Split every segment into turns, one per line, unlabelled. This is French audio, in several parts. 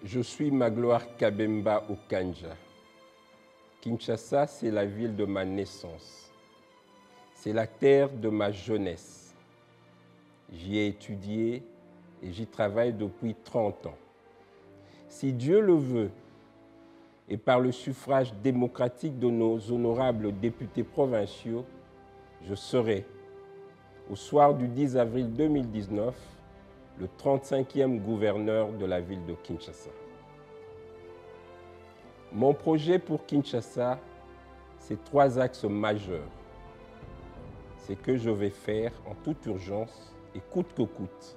Je suis Magloire Kabemba Okanja. Kinshasa, c'est la ville de ma naissance. C'est la terre de ma jeunesse. J'y ai étudié et j'y travaille depuis 30 ans. Si Dieu le veut, et par le suffrage démocratique de nos honorables députés provinciaux, je serai, au soir du 10 avril 2019, le 35e gouverneur de la ville de Kinshasa. Mon projet pour Kinshasa, c'est 3 axes majeurs. C'est que je vais faire en toute urgence et coûte que coûte.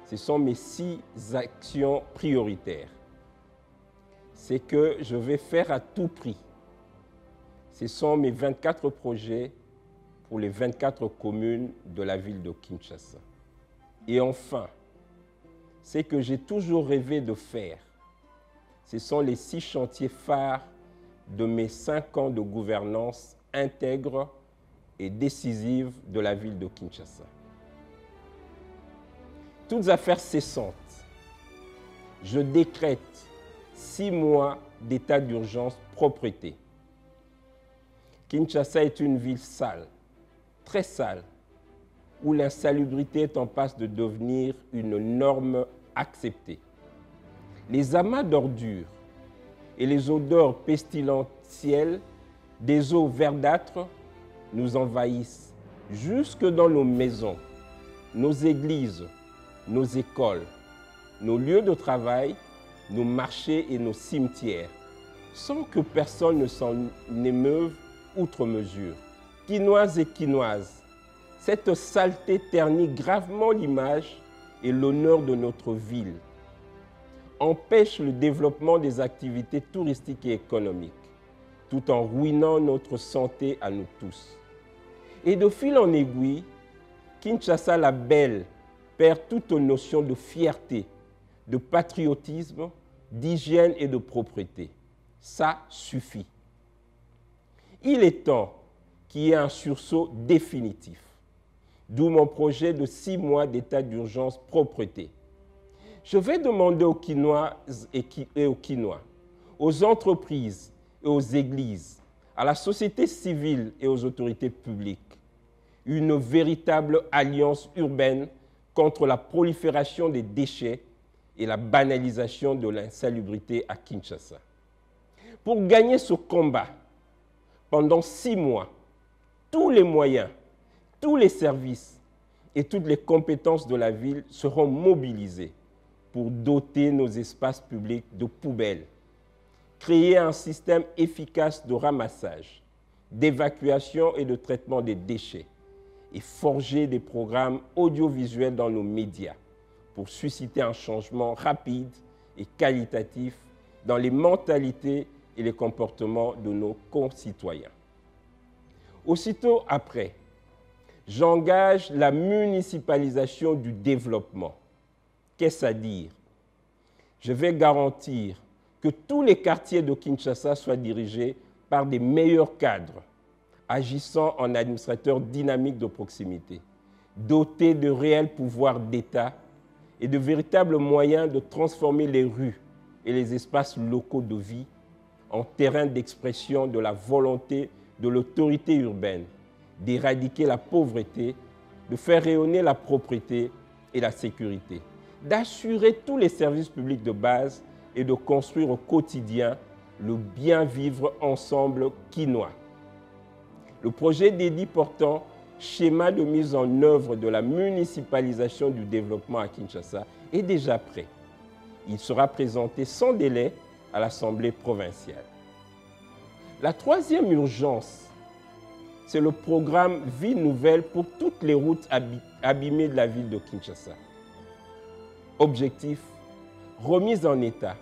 Ce sont mes 6 actions prioritaires. C'est que je vais faire à tout prix. Ce sont mes 24 projets pour les 24 communes de la ville de Kinshasa. Et enfin, c'est que j'ai toujours rêvé de faire. Ce sont les 6 chantiers phares de mes 5 ans de gouvernance intègre et décisive de la ville de Kinshasa. Toutes affaires cessantes, je décrète 6 mois d'état d'urgence propreté. Kinshasa est une ville sale, très sale, où l'insalubrité est en passe de devenir une norme acceptée. Les amas d'ordures et les odeurs pestilentielles des eaux verdâtres nous envahissent jusque dans nos maisons, nos églises, nos écoles, nos lieux de travail, nos marchés et nos cimetières, sans que personne ne s'en émeuve outre mesure. Quinoises et quinoises, cette saleté ternit gravement l'image et l'honneur de notre ville, empêche le développement des activités touristiques et économiques, tout en ruinant notre santé à nous tous. Et de fil en aiguille, Kinshasa la belle perd toute notion de fierté, de patriotisme, d'hygiène et de propreté. Ça suffit. Il est temps qu'il y ait un sursaut définitif. D'où mon projet de 6 mois d'état d'urgence propreté. Je vais demander aux Kinoises et aux Kinois, aux entreprises et aux églises, à la société civile et aux autorités publiques, une véritable alliance urbaine contre la prolifération des déchets et la banalisation de l'insalubrité à Kinshasa. Pour gagner ce combat, pendant 6 mois, tous les moyens, tous les services et toutes les compétences de la ville seront mobilisés pour doter nos espaces publics de poubelles, créer un système efficace de ramassage, d'évacuation et de traitement des déchets et forger des programmes audiovisuels dans nos médias pour susciter un changement rapide et qualitatif dans les mentalités et les comportements de nos concitoyens. Aussitôt après, j'engage la municipalisation du développement. Qu'est-ce à dire? Je vais garantir que tous les quartiers de Kinshasa soient dirigés par des meilleurs cadres, agissant en administrateurs dynamiques de proximité, dotés de réels pouvoirs d'État et de véritables moyens de transformer les rues et les espaces locaux de vie en terrain d'expression de la volonté de l'autorité urbaine, d'éradiquer la pauvreté, de faire rayonner la propreté et la sécurité, d'assurer tous les services publics de base et de construire au quotidien le bien vivre ensemble quinois. Le projet dédié portant schéma de mise en œuvre de la municipalisation du développement à Kinshasa est déjà prêt. Il sera présenté sans délai à l'Assemblée provinciale. La 3e urgence, c'est le programme Vie nouvelle pour toutes les routes abîmées de la ville de Kinshasa. Objectif, remise en état,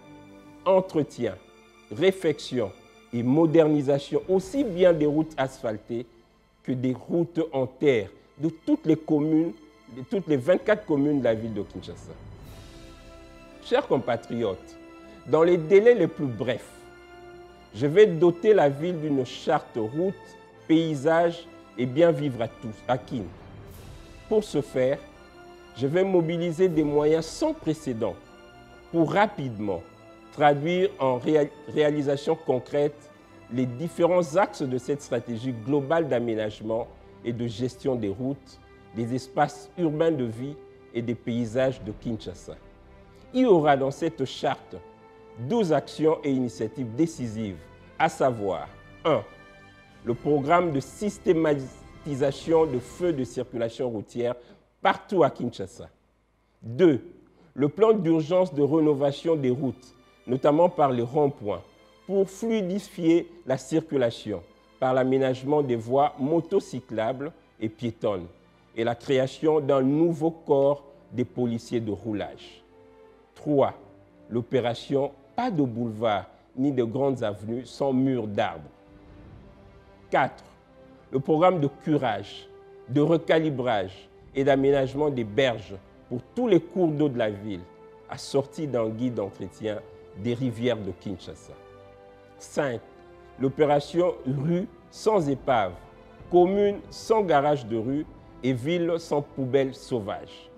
entretien, réfection et modernisation aussi bien des routes asphaltées que des routes en terre de toutes les communes, de toutes les 24 communes de la ville de Kinshasa. Chers compatriotes, dans les délais les plus brefs, je vais doter la ville d'une charte route, paysage et bien vivre à tous, à Kin. Pour ce faire, je vais mobiliser des moyens sans précédent pour rapidement traduire en réalisation concrète les différents axes de cette stratégie globale d'aménagement et de gestion des routes, des espaces urbains de vie et des paysages de Kinshasa. Il y aura dans cette charte 12 actions et initiatives décisives, à savoir 1. Le programme de systématisation de feux de circulation routière partout à Kinshasa. 2. Le plan d'urgence de rénovation des routes, notamment par les ronds-points, pour fluidifier la circulation par l'aménagement des voies motocyclables et piétonnes et la création d'un nouveau corps des policiers de roulage. 3. L'opération Pas de boulevard ni de grandes avenues sans murs d'arbres. 4. Le programme de curage, de recalibrage et d'aménagement des berges pour tous les cours d'eau de la ville, assorti d'un guide d'entretien des rivières de Kinshasa. 5. L'opération Rue sans épave, commune sans garage de rue et ville sans poubelles sauvages.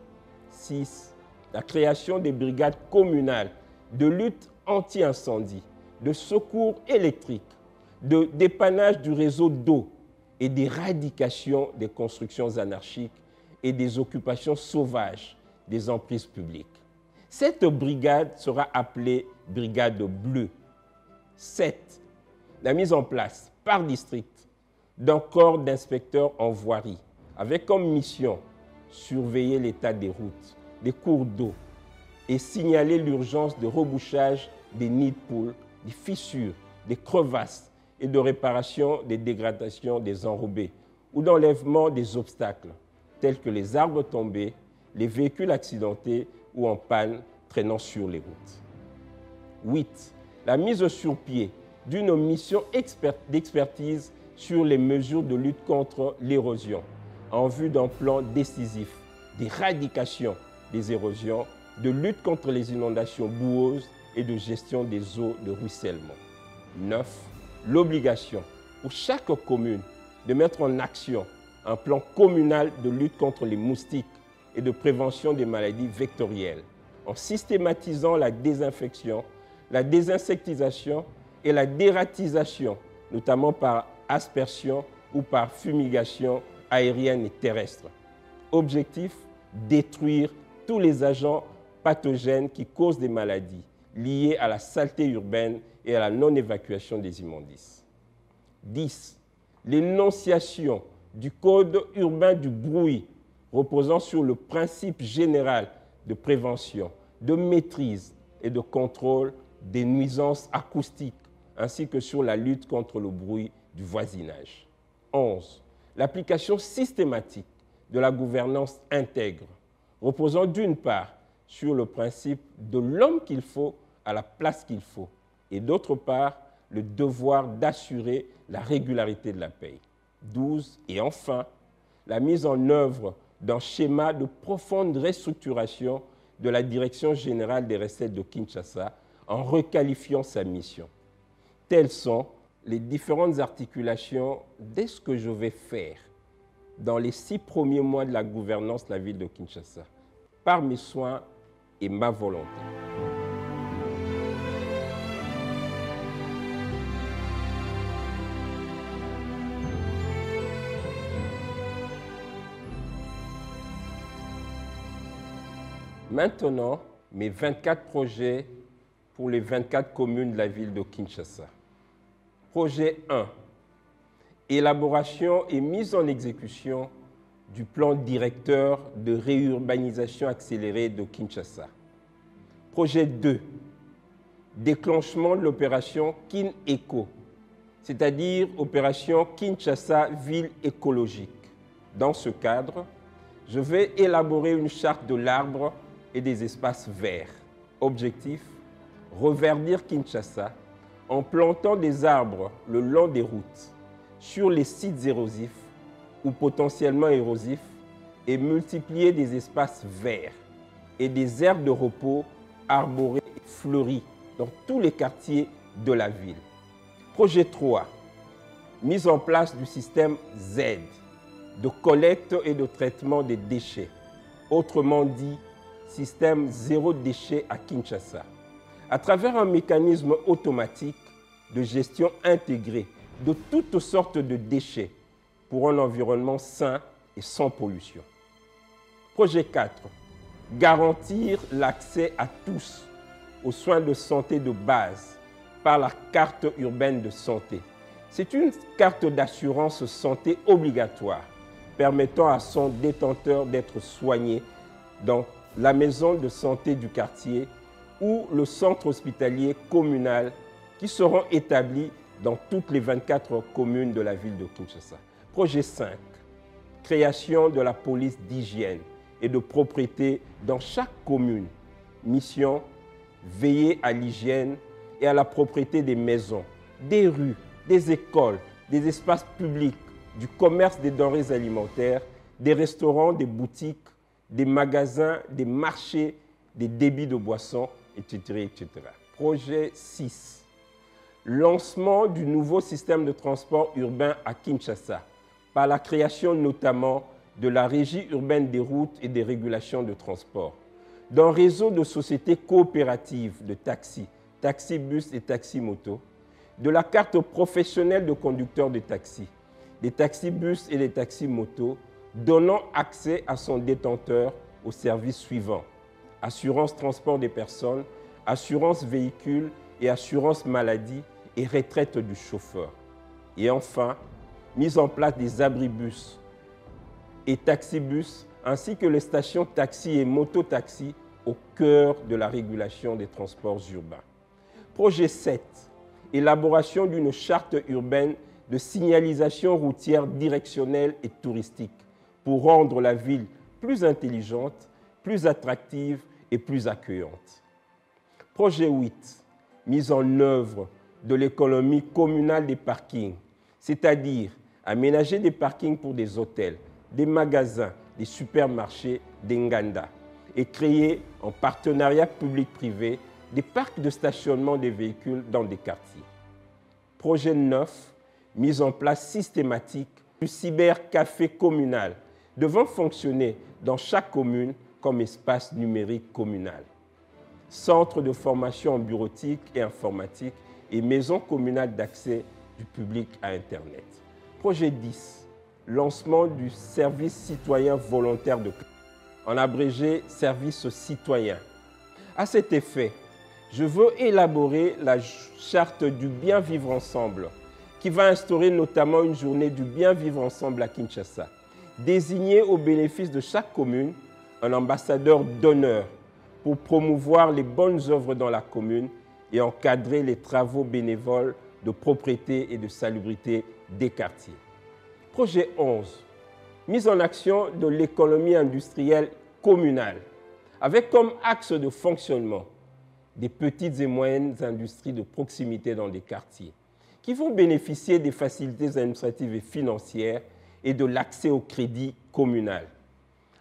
6. La création des brigades communales de lutte anti-incendie, de secours électriques, de dépannage du réseau d'eau et d'éradication des constructions anarchiques et des occupations sauvages des emprises publiques. Cette brigade sera appelée Brigade Bleue. 7. La mise en place, par district, d'un corps d'inspecteurs en voirie, avec comme mission surveiller l'état des routes, des cours d'eau et signaler l'urgence de rebouchage des nids de poules, des fissures, des crevasses et de réparation des dégradations des enrobés ou d'enlèvement des obstacles, tels que les arbres tombés, les véhicules accidentés ou en panne traînant sur les routes. 8. La mise sur pied d'une mission d'expertise sur les mesures de lutte contre l'érosion en vue d'un plan décisif d'éradication des érosions, de lutte contre les inondations boueuses et de gestion des eaux de ruissellement. 9. L'obligation pour chaque commune de mettre en action un plan communal de lutte contre les moustiques et de prévention des maladies vectorielles en systématisant la désinfection, la désinsectisation et la dératisation, notamment par aspersion ou par fumigation aérienne et terrestre. Objectif, détruire tous les agents pathogènes qui causent des maladies liées à la saleté urbaine et à la non-évacuation des immondices. 10. L'énonciation du Code urbain du bruit reposant sur le principe général de prévention, de maîtrise et de contrôle des nuisances acoustiques, ainsi que sur la lutte contre le bruit du voisinage. 11. L'application systématique de la gouvernance intègre, reposant d'une part sur le principe de l'homme qu'il faut à la place qu'il faut, et d'autre part, le devoir d'assurer la régularité de la paie. 12. Et enfin, la mise en œuvre d'un schéma de profonde restructuration de la Direction générale des recettes de Kinshasa en requalifiant sa mission. Telles sont les différentes articulations de ce que je vais faire dans les 6 premiers mois de la gouvernance de la ville de Kinshasa, par mes soins et ma volonté. Maintenant, mes 24 projets pour les 24 communes de la ville de Kinshasa. Projet 1. Élaboration et mise en exécution du plan directeur de réurbanisation accélérée de Kinshasa. Projet 2. Déclenchement de l'opération Kin-Eco, c'est-à-dire opération Kinshasa Ville écologique. Dans ce cadre, je vais élaborer une charte de l'arbre et des espaces verts. Objectif, reverdir Kinshasa en plantant des arbres le long des routes, sur les sites érosifs ou potentiellement érosifs et multiplier des espaces verts et des aires de repos arborées et fleuries dans tous les quartiers de la ville. Projet 3. Mise en place du système Z de collecte et de traitement des déchets, autrement dit système zéro déchet à Kinshasa, à travers un mécanisme automatique de gestion intégrée de toutes sortes de déchets pour un environnement sain et sans pollution. Projet 4. Garantir l'accès à tous aux soins de santé de base par la carte urbaine de santé. C'est une carte d'assurance santé obligatoire permettant à son détenteur d'être soigné dans la maison de santé du quartier ou le centre hospitalier communal qui seront établis dans toutes les 24 communes de la ville de Kinshasa. Projet 5. Création de la police d'hygiène et de propreté dans chaque commune. Mission, veiller à l'hygiène et à la propreté des maisons, des rues, des écoles, des espaces publics, du commerce des denrées alimentaires, des restaurants, des boutiques, des magasins, des marchés, des débits de boissons, etc., etc. Projet 6. Lancement du nouveau système de transport urbain à Kinshasa, par la création notamment de la Régie urbaine des routes et des régulations de transport, d'un réseau de sociétés coopératives de taxis, taxi-bus et taxi-moto, de la carte professionnelle de conducteurs de taxi, des taxi-bus et des taxi-motos, donnant accès à son détenteur aux services suivants: assurance transport des personnes, assurance véhicule et assurance maladie et retraite du chauffeur. Et enfin, mise en place des abribus et taxibus ainsi que les stations taxi et mototaxi au cœur de la régulation des transports urbains. Projet 7. Élaboration d'une charte urbaine de signalisation routière directionnelle et touristique pour rendre la ville plus intelligente, plus attractive et plus accueillante. Projet 8. Mise en œuvre de l'économie communale des parkings, c'est-à-dire aménager des parkings pour des hôtels, des magasins, des supermarchés, des nganda, et créer en partenariat public-privé des parcs de stationnement des véhicules dans des quartiers. Projet 9. Mise en place systématique du cybercafé communal devant fonctionner dans chaque commune comme espace numérique communal. Centre de formation en bureautique et informatique et maison communale d'accès du public à Internet. Projet 10. Lancement du service citoyen volontaire de classe, en abrégé service citoyen. À cet effet, je veux élaborer la charte du bien vivre ensemble qui va instaurer notamment une journée du bien vivre ensemble à Kinshasa. Désigner au bénéfice de chaque commune un ambassadeur d'honneur pour promouvoir les bonnes œuvres dans la commune et encadrer les travaux bénévoles de propreté et de salubrité des quartiers. Projet 11. Mise en action de l'économie industrielle communale, avec comme axe de fonctionnement des petites et moyennes industries de proximité dans des quartiers, qui vont bénéficier des facilités administratives et financières et de l'accès au crédit communal.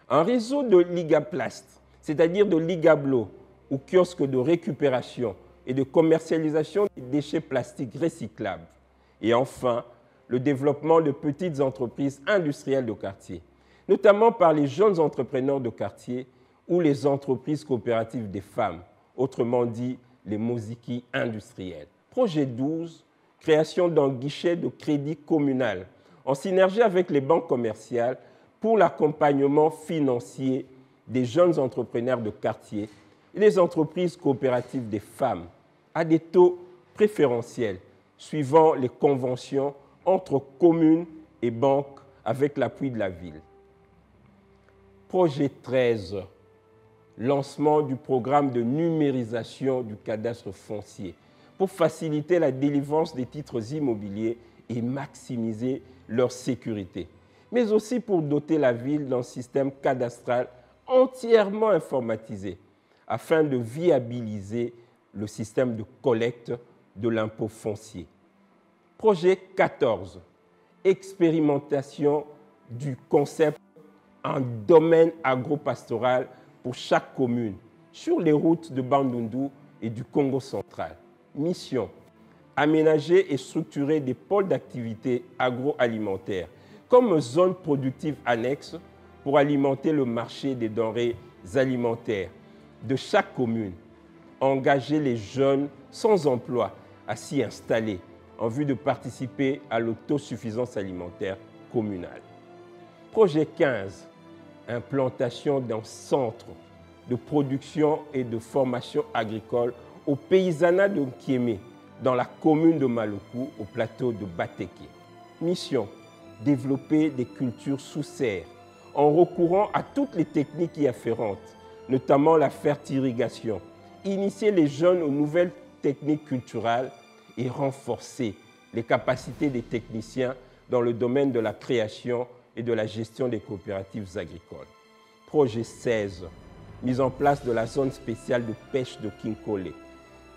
Un réseau de Ligaplast, c'est-à-dire de Ligablo, ou kiosques de récupération et de commercialisation des déchets plastiques recyclables. Et enfin, le développement de petites entreprises industrielles de quartier, notamment par les jeunes entrepreneurs de quartier ou les entreprises coopératives des femmes, autrement dit les mosiki industriels. Projet 12, création d'un guichet de crédit communal en synergie avec les banques commerciales pour l'accompagnement financier des jeunes entrepreneurs de quartier et les entreprises coopératives des femmes à des taux préférentiels suivant les conventions entre communes et banques avec l'appui de la ville. Projet 13, lancement du programme de numérisation du cadastre foncier pour faciliter la délivrance des titres immobiliers et maximiser leur sécurité, mais aussi pour doter la ville d'un système cadastral entièrement informatisé afin de viabiliser le système de collecte de l'impôt foncier. Projet 14, expérimentation du concept en domaine agropastoral pour chaque commune sur les routes de Bandundu et du Congo central. Mission, aménager et structurer des pôles d'activité agroalimentaire comme zone productive annexe pour alimenter le marché des denrées alimentaires de chaque commune, engager les jeunes sans emploi à s'y installer en vue de participer à l'autosuffisance alimentaire communale. Projet 15, implantation d'un centre de production et de formation agricole au paysanat de Nkiémé, dans la commune de Malokou, au plateau de Batéké. Mission, développer des cultures sous serre en recourant à toutes les techniques y afférentes, notamment la fertirrigation, initier les jeunes aux nouvelles techniques culturelles et renforcer les capacités des techniciens dans le domaine de la création et de la gestion des coopératives agricoles. Projet 16, mise en place de la zone spéciale de pêche de Kinkole,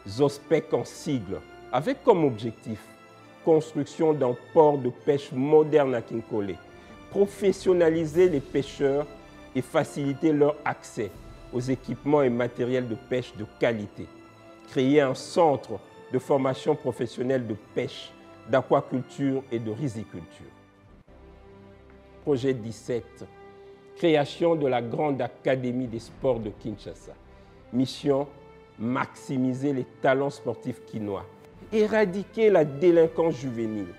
ZOSPEC en sigle, avec comme objectif construction d'un port de pêche moderne à Kinkole, professionnaliser les pêcheurs et faciliter leur accès aux équipements et matériels de pêche de qualité, créer un centre de formation professionnelle de pêche, d'aquaculture et de riziculture. Projet 17, création de la Grande Académie des sports de Kinshasa. Mission, maximiser les talents sportifs quinois, éradiquer la délinquance juvénile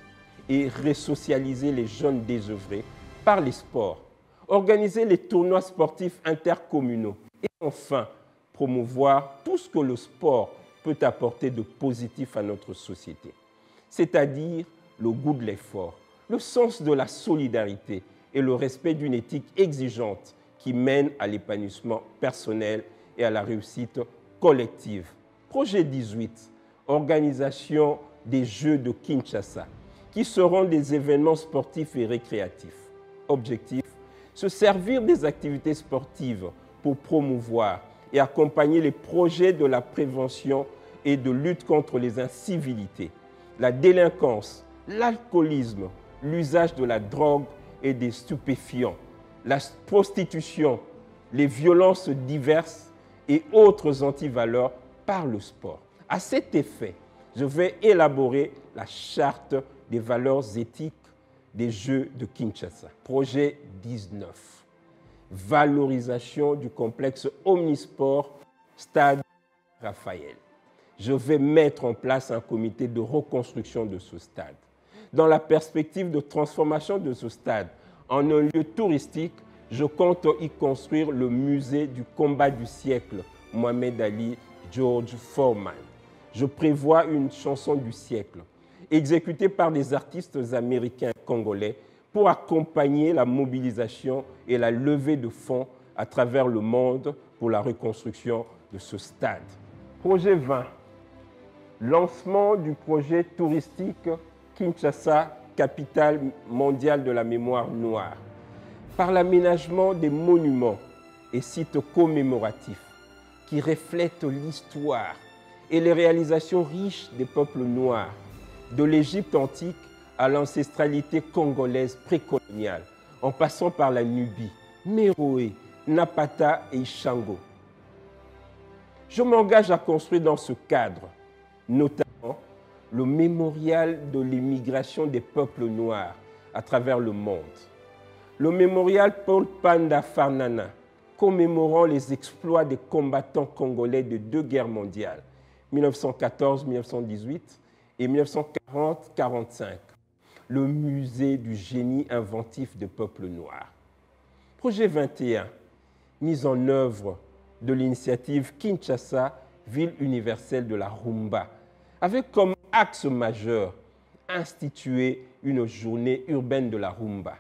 et resocialiser les jeunes désœuvrés par les sports, organiser les tournois sportifs intercommunaux et enfin promouvoir tout ce que le sport peut apporter de positif à notre société, c'est-à-dire le goût de l'effort, le sens de la solidarité et le respect d'une éthique exigeante qui mène à l'épanouissement personnel et à la réussite collective. Projet 18, organisation des Jeux de Kinshasa, qui seront des événements sportifs et récréatifs. Objectif, se servir des activités sportives pour promouvoir et accompagner les projets de la prévention et de lutte contre les incivilités, la délinquance, l'alcoolisme, l'usage de la drogue et des stupéfiants, la prostitution, les violences diverses et autres antivaleurs par le sport. À cet effet, je vais élaborer la charte des valeurs éthiques des Jeux de Kinshasa. Projet 19. Valorisation du complexe omnisport Stade Raphaël. Je vais mettre en place un comité de reconstruction de ce stade. Dans la perspective de transformation de ce stade en un lieu touristique, je compte y construire le musée du combat du siècle, Mohamed Ali George Foreman. Je prévois une chanson du siècle, exécutée par des artistes américains et congolais pour accompagner la mobilisation et la levée de fonds à travers le monde pour la reconstruction de ce stade. Projet 20. Lancement du projet touristique Kinshasa, capitale mondiale de la mémoire noire, par l'aménagement des monuments et sites commémoratifs qui reflètent l'histoire et les réalisations riches des peuples noirs, de l'Égypte antique à l'ancestralité congolaise précoloniale, en passant par la Nubie, Méroé, Napata et Ishango. Je m'engage à construire dans ce cadre, notamment le mémorial de l'émigration des peuples noirs à travers le monde, le mémorial Paul Panda Farnana, commémorant les exploits des combattants congolais de deux guerres mondiales, 1914-1918 et 1940-45, le musée du génie inventif des peuples noirs. Projet 21, mise en œuvre de l'initiative Kinshasa, ville universelle de la rumba, avec comme axe majeur instituer une journée urbaine de la rumba,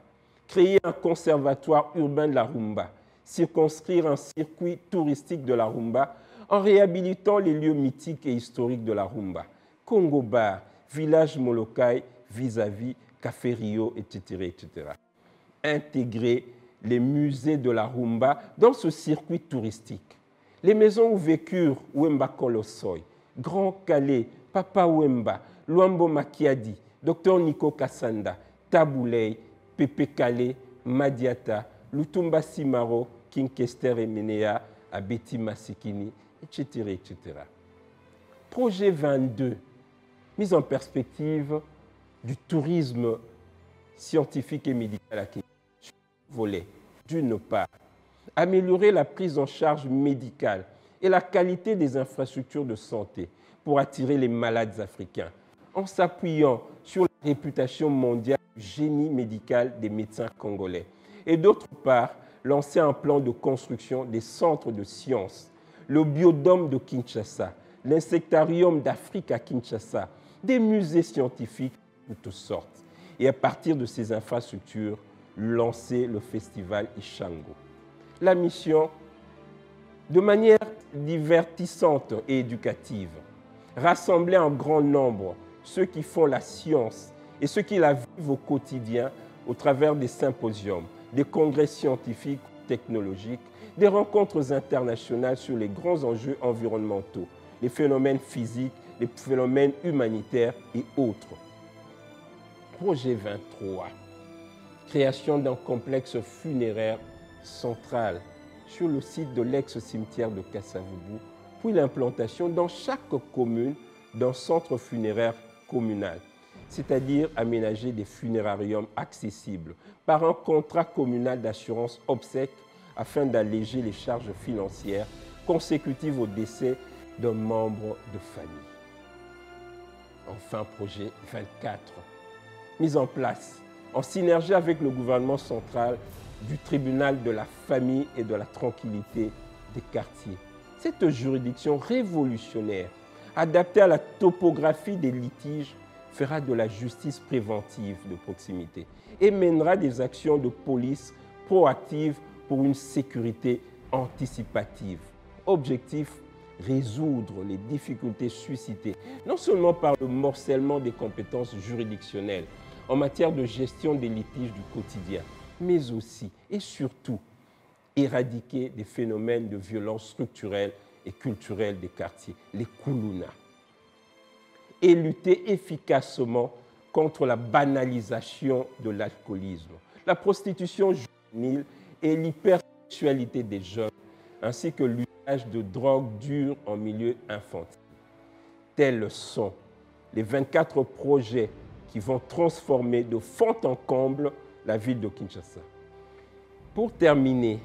créer un conservatoire urbain de la rumba, circonscrire un circuit touristique de la rumba en réhabilitant les lieux mythiques et historiques de la rumba, Congo Bar, village Molokai, vis-à-vis Café Rio, etc., etc. Intégrer les musées de la rumba dans ce circuit touristique. Les maisons où vécurent Wemba Kolosoy, Grand Calais, Papa Wemba, Luambo Makiadi, Dr Nico Kassanda, Tabouley, Pepe Kale, Madiata, Lutumba Simaro, King Kester Emenea, Abeti Masikini, etc., etc. Projet 22, mise en perspective du tourisme scientifique et médical à Kinshasa. Volet, d'une part, améliorer la prise en charge médicale et la qualité des infrastructures de santé pour attirer les malades africains, en s'appuyant sur la réputation mondiale du génie médical des médecins congolais. Et d'autre part, lancer un plan de construction des centres de sciences, le biodôme de Kinshasa, l'insectarium d'Afrique à Kinshasa, des musées scientifiques de toutes sortes. Et à partir de ces infrastructures, lancer le festival Ishango. La mission, de manière divertissante et éducative, rassembler en grand nombre ceux qui font la science et ceux qui la vivent au quotidien au travers des symposiums, des congrès scientifiques, technologiques, des rencontres internationales sur les grands enjeux environnementaux, les phénomènes physiques, les phénomènes humanitaires et autres. Projet 23. Création d'un complexe funéraire central sur le site de l'ex-cimetière de Kassavubu, puis l'implantation dans chaque commune d'un centre funéraire communal, c'est-à-dire aménager des funérariums accessibles par un contrat communal d'assurance obsèques afin d'alléger les charges financières consécutives au décès d'un membre de famille. Enfin, projet 24. Mise en place, en synergie avec le gouvernement central, du tribunal de la famille et de la tranquillité des quartiers. Cette juridiction révolutionnaire, adaptée à la topographie des litiges, fera de la justice préventive de proximité et mènera des actions de police proactives pour une sécurité anticipative. Objectif, résoudre les difficultés suscitées, non seulement par le morcellement des compétences juridictionnelles en matière de gestion des litiges du quotidien, mais aussi et surtout éradiquer des phénomènes de violence structurelle et culturelle des quartiers, les Kuluna, et lutter efficacement contre la banalisation de l'alcoolisme, la prostitution juvénile et l'hypersexualité des jeunes, ainsi que l'usage de drogues dures en milieu infantile. Tels sont les 24 projets qui vont transformer de fond en comble la ville de Kinshasa. Pour terminer,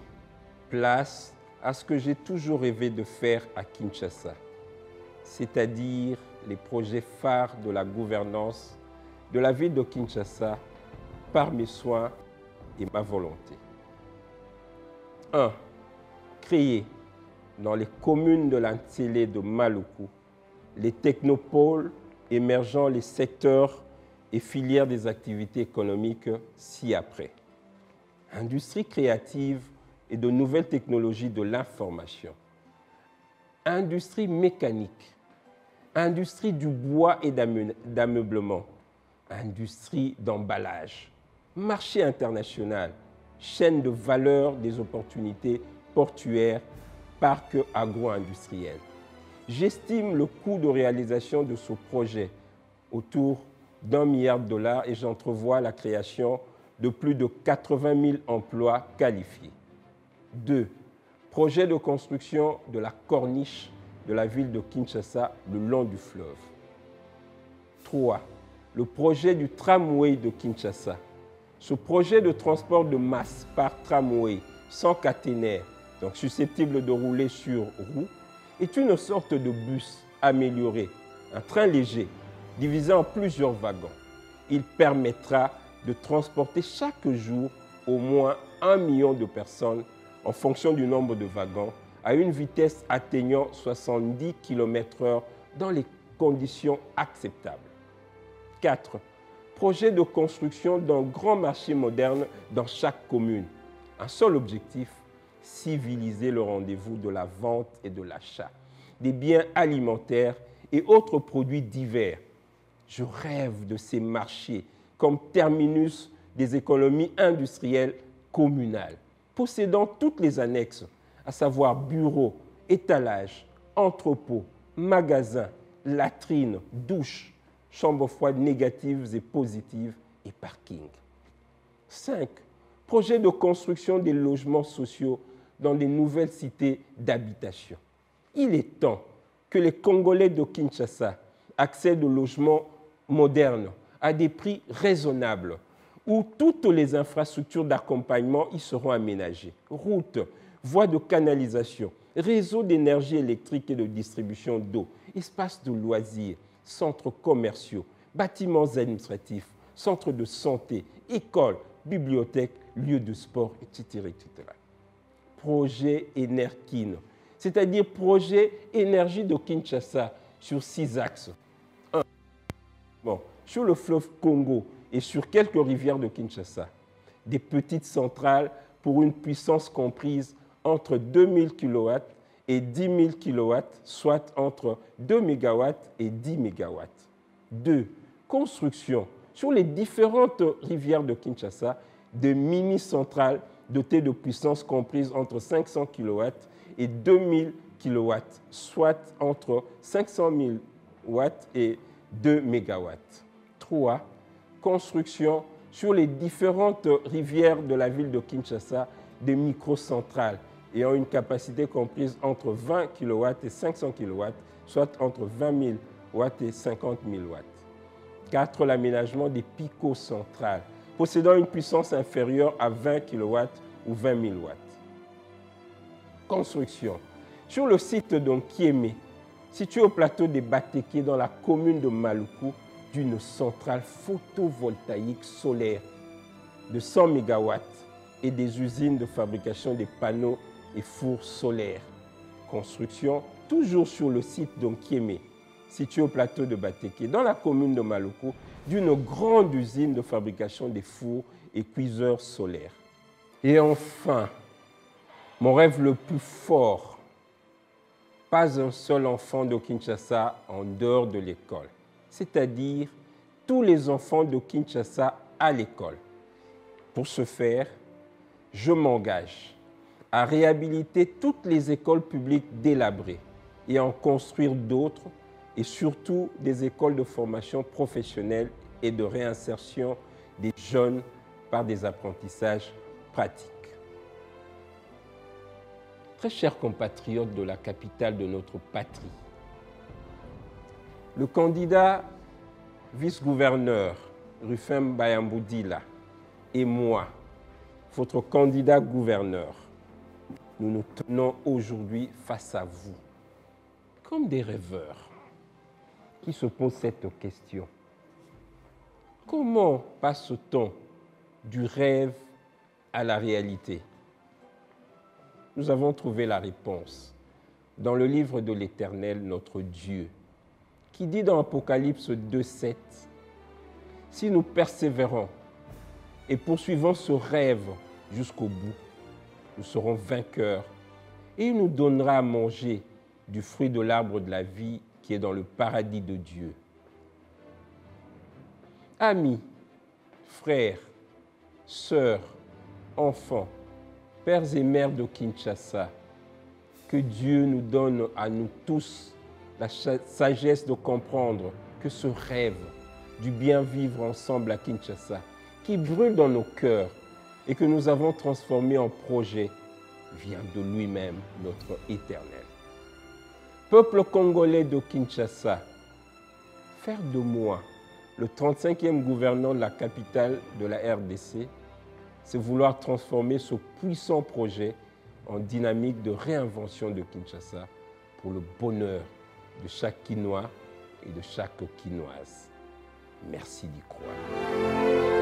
place à ce que j'ai toujours rêvé de faire à Kinshasa, c'est-à-dire les projets phares de la gouvernance de la ville de Kinshasa par mes soins et ma volonté. 1. Créer dans les communes de l'Antsélé de Maluku les technopoles émergeant les secteurs et filières des activités économiques ci-après. Industrie créative et de nouvelles technologies de l'information. Industrie mécanique. Industrie du bois et d'ameublement. Industrie d'emballage. Marché international. Chaîne de valeur des opportunités portuaires, parc agro-industriel. J'estime le coût de réalisation de ce projet autour d'1 milliard de dollars et j'entrevois la création de plus de 80 000 emplois qualifiés. 2. Projet de construction de la corniche de la ville de Kinshasa le long du fleuve. 3. Le projet du tramway de Kinshasa. Ce projet de transport de masse par tramway sans caténaire, donc susceptible de rouler sur roues, est une sorte de bus amélioré, un train léger, divisé en plusieurs wagons. Il permettra de transporter chaque jour au moins 1 million de personnes en fonction du nombre de wagons à une vitesse atteignant 70 km/h dans les conditions acceptables. 4. Projet de construction d'un grand marché moderne dans chaque commune. Un seul objectif, civiliser le rendez-vous de la vente et de l'achat des biens alimentaires et autres produits divers. Je rêve de ces marchés comme terminus des économies industrielles communales, possédant toutes les annexes, à savoir bureaux, étalages, entrepôts, magasins, latrines, douches, chambres froides négatives et positives et parking. 5. Projet de construction des logements sociaux dans des nouvelles cités d'habitation. Il est temps que les Congolais de Kinshasa accèdent aux logements modernes à des prix raisonnables où toutes les infrastructures d'accompagnement y seront aménagées. Routes, voies de canalisation, réseau d'énergie électrique et de distribution d'eau, espaces de loisirs, centres commerciaux, bâtiments administratifs, centres de santé, écoles, bibliothèques, lieux de sport, etc. etc. Projet Enerkin, c'est-à-dire projet énergie de Kinshasa sur 6 axes. Sur le fleuve Congo et sur quelques rivières de Kinshasa, des petites centrales pour une puissance comprise entre 2000 kW et 10 000 kW, soit entre 2 MW et 10 MW. 2. Construction sur les différentes rivières de Kinshasa de mini-centrales dotées de puissance comprise entre 500 kW et 2000 kW, soit entre 500 000 watts et 2 MW. 3. Construction sur les différentes rivières de la ville de Kinshasa des microcentrales ayant une capacité comprise entre 20 kW et 500 kW, soit entre 20 000 watts et 50 000 watts. 4. L'aménagement des picocentrales possédant une puissance inférieure à 20 kW ou 20 000 watts. Construction sur le site d'Onkieme, situé au plateau des Bateke dans la commune de Maluku, d'une centrale photovoltaïque solaire de 100 MW et des usines de fabrication des panneaux et fours solaires. Construction toujours sur le site d'Onkieme, situé au plateau de Bateke dans la commune de Maluku, d'une grande usine de fabrication des fours et cuiseurs solaires. Et enfin, mon rêve le plus fort, pas un seul enfant de Kinshasa en dehors de l'école, c'est-à-dire tous les enfants de Kinshasa à l'école. Pour ce faire, je m'engage à réhabiliter toutes les écoles publiques délabrées et en construire d'autres, et surtout des écoles de formation professionnelle et de réinsertion des jeunes par des apprentissages pratiques. Très chers compatriotes de la capitale de notre patrie, le candidat vice-gouverneur Rufin Bayamboudila et moi, votre candidat gouverneur, nous nous tenons aujourd'hui face à vous, comme des rêveurs qui se posent cette question. Comment passe-t-on du rêve à la réalité? Nous avons trouvé la réponse dans le livre de l'Éternel, notre Dieu, qui dit dans Apocalypse 2,7, « Si nous persévérons et poursuivons ce rêve jusqu'au bout, nous serons vainqueurs et il nous donnera à manger du fruit de l'arbre de la vie qui est dans le paradis de Dieu. » Amis, frères, sœurs, enfants, pères et mères de Kinshasa, que Dieu nous donne à nous tous la sagesse de comprendre que ce rêve du bien vivre ensemble à Kinshasa, qui brûle dans nos cœurs et que nous avons transformé en projet, vient de lui-même, notre Éternel. Peuple congolais de Kinshasa, faire de moi le 35e gouverneur de la capitale de la RDC, c'est vouloir transformer ce puissant projet en dynamique de réinvention de Kinshasa pour le bonheur de chaque Kinois et de chaque Kinoise. Merci d'y croire.